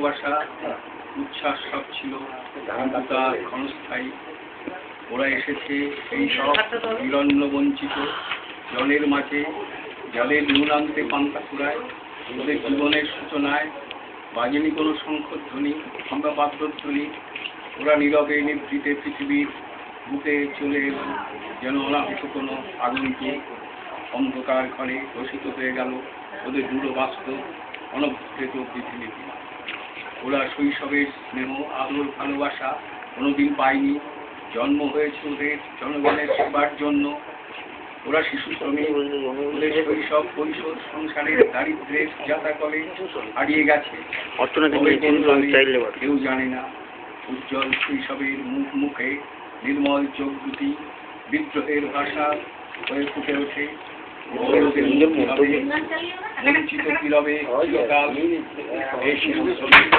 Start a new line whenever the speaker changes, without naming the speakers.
ভালোবাসা উচ্ছ্বাস সব ছিল ক্ষণস্থায়ী। ওরা এসেছে সেই সব বিরন্ন বঞ্চিত জলের মাঝে, জলের নুনান্তে পান্তা ফুরায়। ওদের জীবনের সূচনায় বাজেনি কোনো শঙ্খধ্বনি কিংবা বাদ্যধ্বনি। ওরা নীরবে নিভৃতে পৃথিবীর বুকে চলে এলো যেন অনাহত কোনো আগন্তুক। অন্ধকার ঘরে ঘোষিত হয়ে গেল ওদের দূর বাস্তব অনভ্যুত পৃথিবীতে। ওরা শৈশবের স্নেহ আদর ভালোবাসা কোনোদিন পায়নি। জন্ম হয়েছে ওদের জনগণের সেবার জন্য। ওরা শিশু শ্রমিক, ওদের শৈশব কৈশোর সংসারের দারিদ্র্যের যাতাকলে হারিয়ে গেছে। কেউ জানে না। উজ্জ্বল শৈশবের মুখ মুখে নির্মল চোখ দুটি বিদ্রোহের ভাষা হয়ে ফুটে ওঠে। বঞ্চিত কিরবে চিরকাল এই শিশু শ্রমিক।